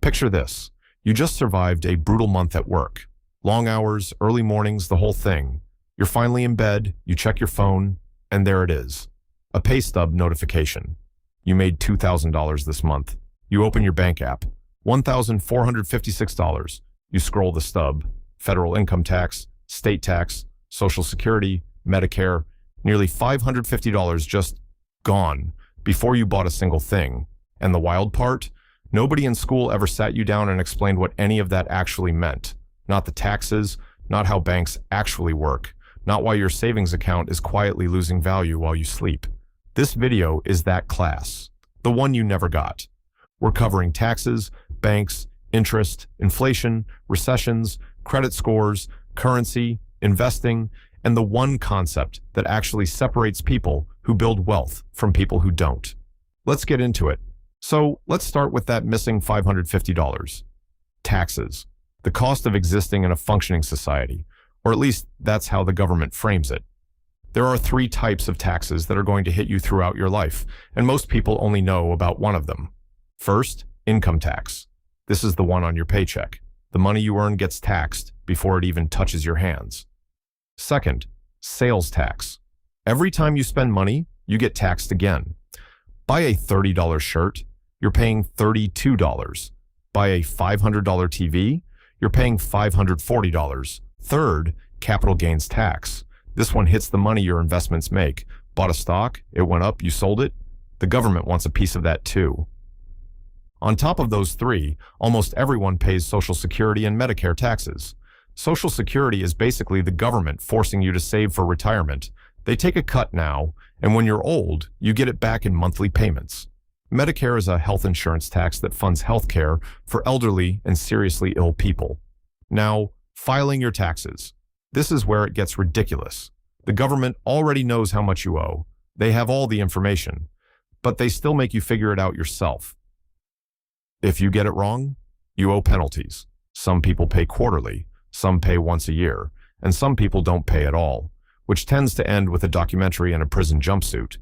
Picture this. You just survived a brutal month at work. Long hours, early mornings, the whole thing. You're finally in bed, you check your phone, and there it is. A pay stub notification. You made $2,000 this month. You open your bank app. $1,456. You scroll the stub. Federal income tax, state tax, Social Security, Medicare. Nearly $550 just gone before you bought a single thing. And the wild part? Nobody in school ever sat you down and explained what any of that actually meant. Not the taxes, not how banks actually work, not why your savings account is quietly losing value while you sleep. This video is that class, the one you never got. We're covering taxes, banks, interest, inflation, recessions, credit scores, currency, investing, and the one concept that actually separates people who build wealth from people who don't. Let's get into it. So let's start with that missing $550. Taxes. The cost of existing in a functioning society, or at least that's how the government frames it. There are 3 types of taxes that are going to hit you throughout your life, and most people only know about one of them. First, income tax. This is the one on your paycheck. The money you earn gets taxed before it even touches your hands. Second, sales tax. Every time you spend money, you get taxed again. Buy a $30 shirt, you're paying $32. Buy a $500 TV, you're paying $540. Third, capital gains tax. This one hits the money your investments make. Bought a stock, it went up, you sold it. The government wants a piece of that too. On top of those 3, almost everyone pays Social Security and Medicare taxes. Social Security is basically the government forcing you to save for retirement. They take a cut now, and when you're old, you get it back in monthly payments. Medicare is a health insurance tax that funds health care for elderly and seriously ill people. Now, filing your taxes. This is where it gets ridiculous. The government already knows how much you owe. They have all the information, but they still make you figure it out yourself. If you get it wrong, you owe penalties. Some people pay quarterly, some pay once a year, and some people don't pay at all, which tends to end with a documentary and a prison jumpsuit.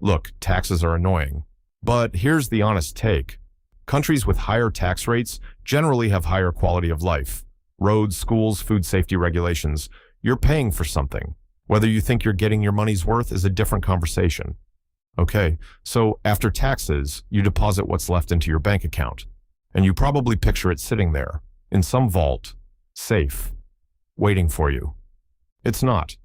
Look, taxes are annoying, but here's the honest take. Countries with higher tax rates generally have higher quality of life. Roads, schools, food safety regulations. You're paying for something. Whether you think you're getting your money's worth is a different conversation. Okay, so after taxes, you deposit what's left into your bank account. And you probably picture it sitting there, in some vault, safe, waiting for you. It's not.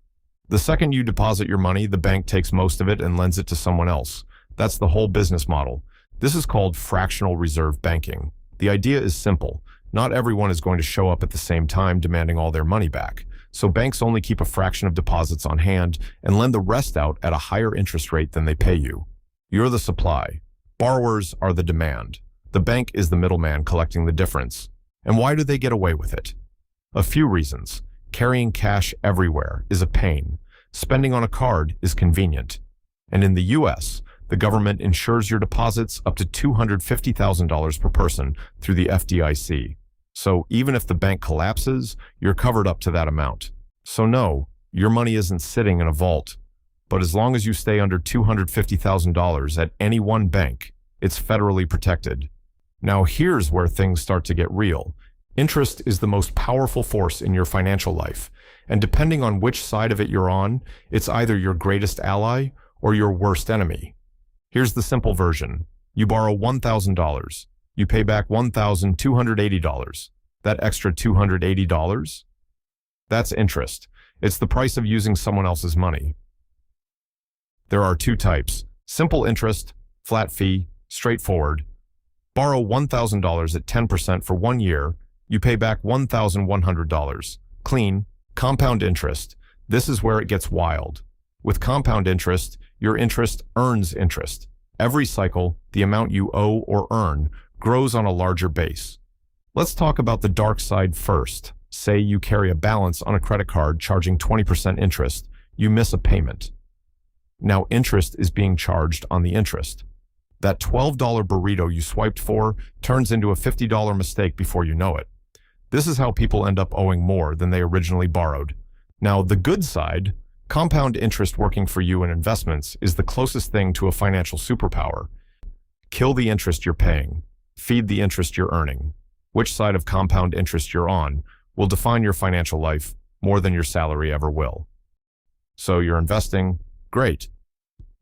The second you deposit your money, the bank takes most of it and lends it to someone else. That's the whole business model. This is called fractional reserve banking. The idea is simple. Not everyone is going to show up at the same time demanding all their money back. So banks only keep a fraction of deposits on hand and lend the rest out at a higher interest rate than they pay you. You're the supply. Borrowers are the demand. The bank is the middleman collecting the difference. And why do they get away with it? A few reasons. Carrying cash everywhere is a pain. Spending on a card is convenient. And in the US, the government insures your deposits up to $250,000 per person through the FDIC. So even if the bank collapses, you're covered up to that amount. So no, your money isn't sitting in a vault. But as long as you stay under $250,000 at any one bank, it's federally protected. Now here's where things start to get real. Interest is the most powerful force in your financial life. And depending on which side of it you're on, it's either your greatest ally or your worst enemy. Here's the simple version. You borrow $1,000. You pay back $1,280. That extra $280? That's interest. It's the price of using someone else's money. There are 2 types: simple interest, flat fee, straightforward. Borrow $1,000 at 10% for 1 year. You pay back $1,100. Clean, compound interest. This is where it gets wild. With compound interest, your interest earns interest. Every cycle, the amount you owe or earn grows on a larger base. Let's talk about the dark side first. Say you carry a balance on a credit card charging 20% interest. You miss a payment. Now interest is being charged on the interest. That $12 burrito you swiped for turns into a $50 mistake before you know it. This is how people end up owing more than they originally borrowed. Now, the good side, compound interest working for you in investments, is the closest thing to a financial superpower. Kill the interest you're paying. feed the interest you're earning. Which side of compound interest you're on will define your financial life more than your salary ever will. So you're investing, great.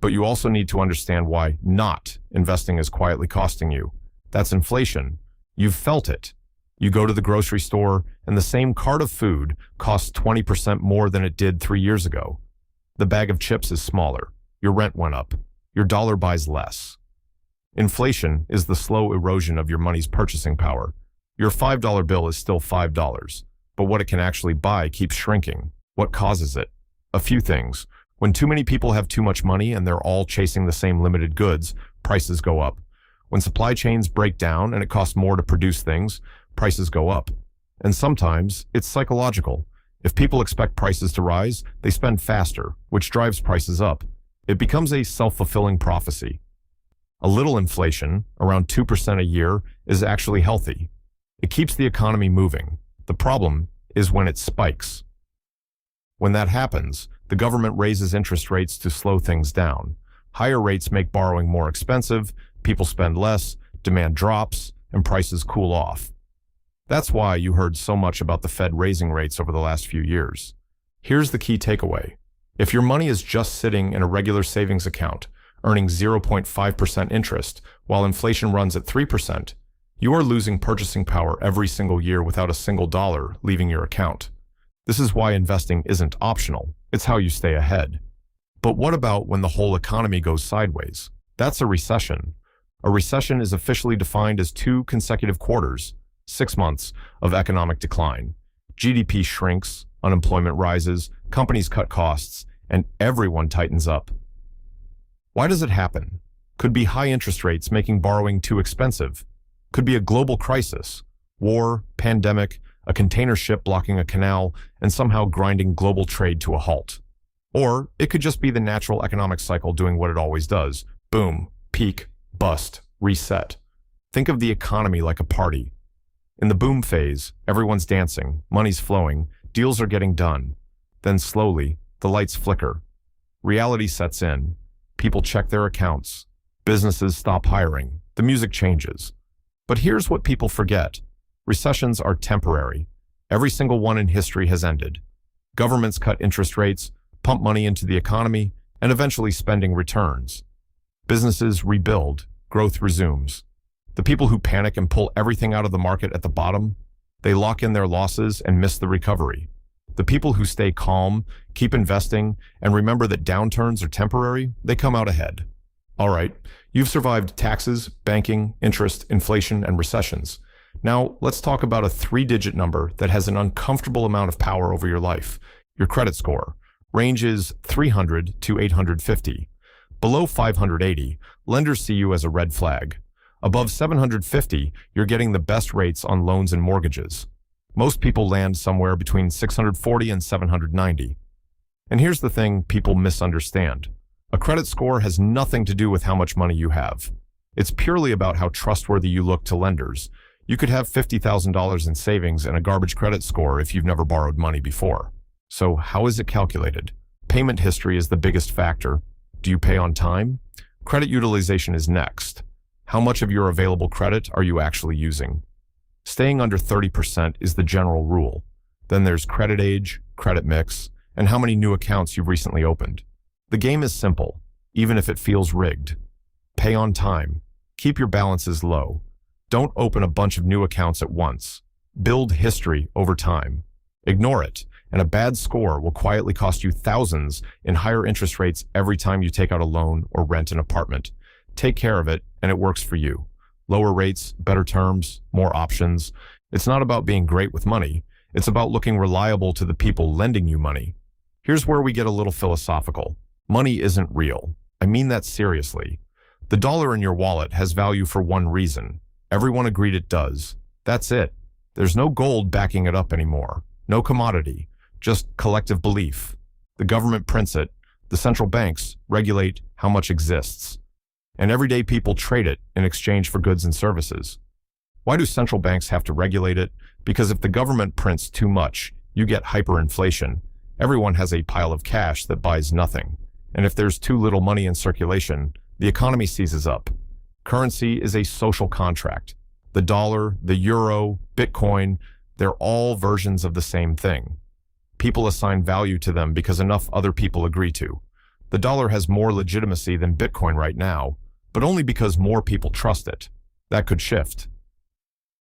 But you also need to understand why not investing is quietly costing you. That's inflation. You've felt it. You go to the grocery store and the same cart of food costs 20% more than it did 3 years ago. The bag of chips is smaller. Your rent went up. Your dollar buys less. Inflation is the slow erosion of your money's purchasing power. Your $5 bill is still $5, but what it can actually buy keeps shrinking. What causes it? A few things. When too many people have too much money and they're all chasing the same limited goods, prices go up. When supply chains break down and it costs more to produce things, prices go up. And sometimes it's psychological. If people expect prices to rise, they spend faster, which drives prices up. It becomes a self-fulfilling prophecy. A little inflation, around 2% a year, is actually healthy. It keeps the economy moving. The problem is when it spikes. When that happens, the government raises interest rates to slow things down. Higher rates make borrowing more expensive, people spend less, demand drops, and prices cool off. That's why you heard so much about the Fed raising rates over the last few years. Here's the key takeaway. If your money is just sitting in a regular savings account, earning 0.5% interest, while inflation runs at 3%, you are losing purchasing power every single year without a single dollar leaving your account. This is why investing isn't optional. It's how you stay ahead. But what about when the whole economy goes sideways? That's a recession. A recession is officially defined as 2 consecutive quarters, 6 months of economic decline. GDP shrinks, unemployment rises, companies cut costs, and everyone tightens up. Why does it happen? Could be high interest rates making borrowing too expensive. Could be a global crisis, war, pandemic, a container ship blocking a canal, and somehow grinding global trade to a halt. Or it could just be the natural economic cycle doing what it always does. Boom, peak, bust, reset. Think of the economy like a party. In the boom phase, everyone's dancing, money's flowing, deals are getting done. Then slowly, the lights flicker. Reality sets in. People check their accounts. Businesses stop hiring. The music changes. But here's what people forget. Recessions are temporary. Every single one in history has ended. Governments cut interest rates, pump money into the economy, and eventually spending returns. Businesses rebuild, growth resumes. The people who panic and pull everything out of the market at the bottom, they lock in their losses and miss the recovery. The people who stay calm, keep investing, and remember that downturns are temporary, they come out ahead. All right, you've survived taxes, banking, interest, inflation, and recessions. Now, let's talk about a 3-digit number that has an uncomfortable amount of power over your life, your credit score. Range is 300 to 850. Below 580, lenders see you as a red flag. Above 750, you're getting the best rates on loans and mortgages. Most people land somewhere between 640 and 790. And here's the thing people misunderstand. A credit score has nothing to do with how much money you have. It's purely about how trustworthy you look to lenders. You could have $50,000 in savings and a garbage credit score if you've never borrowed money before. So how is it calculated? Payment history is the biggest factor. Do you pay on time? Credit utilization is next. How much of your available credit are you actually using? Staying under 30% is the general rule. Then there's credit age, credit mix, and how many new accounts you've recently opened. The game is simple, even if it feels rigged. Pay on time. Keep your balances low. Don't open a bunch of new accounts at once. Build history over time. Ignore it, and a bad score will quietly cost you thousands in higher interest rates every time you take out a loan or rent an apartment. Take care of it, and it works for you. Lower rates, better terms, more options. It's not about being great with money. It's about looking reliable to the people lending you money. Here's where we get a little philosophical. Money isn't real. I mean that seriously. The dollar in your wallet has value for one reason. Everyone agreed it does. That's it. There's no gold backing it up anymore. No commodity. Just collective belief. The government prints it. The central banks regulate how much exists. And everyday people trade it in exchange for goods and services. Why do central banks have to regulate it? Because if the government prints too much, you get hyperinflation. Everyone has a pile of cash that buys nothing. And if there's too little money in circulation, the economy seizes up. Currency is a social contract. The dollar, the euro, Bitcoin, they're all versions of the same thing. People assign value to them because enough other people agree to. The dollar has more legitimacy than Bitcoin right now, but only because more people trust it. That could shift.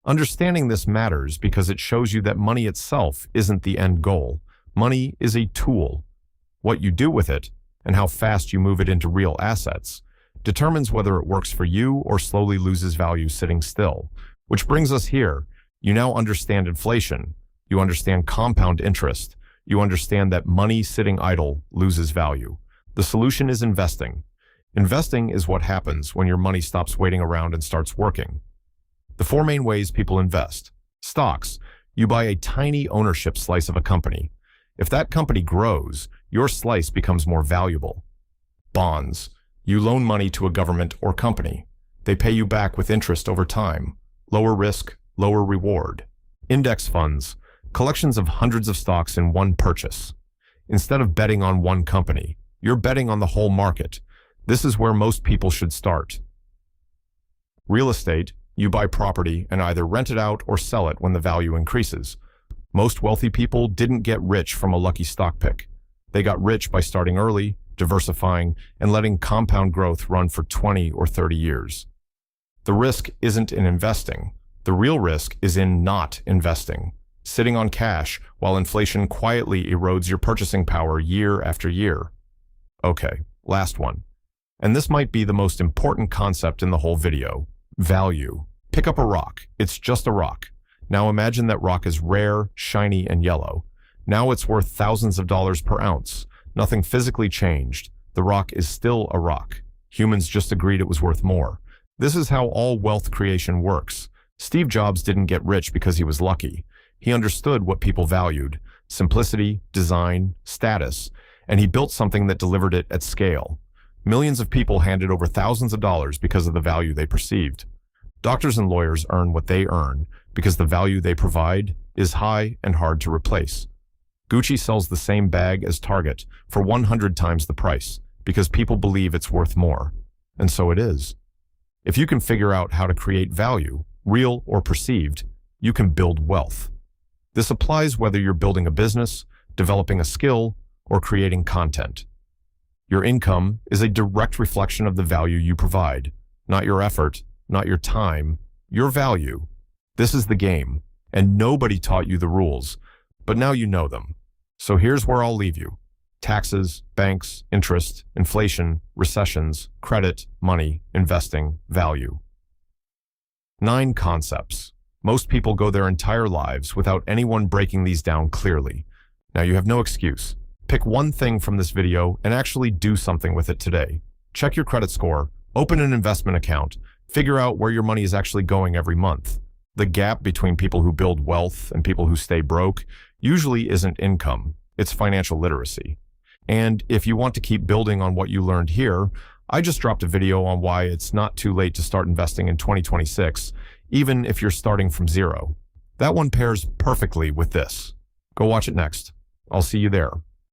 Understanding this matters because it shows you that money itself isn't the end goal. Money is a tool. What you do with it, and how fast you move it into real assets, determines whether it works for you or slowly loses value sitting still. Which brings us here. You now understand inflation. You understand compound interest. You understand that money sitting idle loses value. The solution is investing. Investing is what happens when your money stops waiting around and starts working. The four main ways people invest. Stocks. You buy a tiny ownership slice of a company. If that company grows, your slice becomes more valuable. Bonds. You loan money to a government or company. They pay you back with interest over time. Lower risk, lower reward. Index funds. Collections of hundreds of stocks in one purchase. Instead of betting on one company, you're betting on the whole market. This is where most people should start. Real estate. You buy property and either rent it out or sell it when the value increases. Most wealthy people didn't get rich from a lucky stock pick. They got rich by starting early, diversifying, and letting compound growth run for 20 or 30 years. The risk isn't in investing. The real risk is in not investing, sitting on cash while inflation quietly erodes your purchasing power year after year. Okay, last one. And this might be the most important concept in the whole video. Value. Pick up a rock. It's just a rock. Now imagine that rock is rare, shiny, and yellow. Now it's worth thousands of dollars per ounce. Nothing physically changed. The rock is still a rock. Humans just agreed it was worth more. This is how all wealth creation works. Steve Jobs didn't get rich because he was lucky. He understood what people valued: simplicity, design, status, and he built something that delivered it at scale. Millions of people handed over thousands of dollars because of the value they perceived. Doctors and lawyers earn what they earn because the value they provide is high and hard to replace. Gucci sells the same bag as Target for 100 times the price because people believe it's worth more. And so it is. If you can figure out how to create value, real or perceived, you can build wealth. This applies whether you're building a business, developing a skill, or creating content. Your income is a direct reflection of the value you provide, not your effort, not your time, your value. This is the game, and nobody taught you the rules, but now you know them. So here's where I'll leave you. Taxes, banks, interest, inflation, recessions, credit, money, investing, value. 9 concepts. Most people go their entire lives without anyone breaking these down clearly. Now you have no excuse. Pick one thing from this video and actually do something with it today. Check your credit score, open an investment account, figure out where your money is actually going every month. The gap between people who build wealth and people who stay broke usually isn't income, it's financial literacy. And if you want to keep building on what you learned here, I just dropped a video on why it's not too late to start investing in 2026, even if you're starting from zero. That one pairs perfectly with this. Go watch it next. I'll see you there.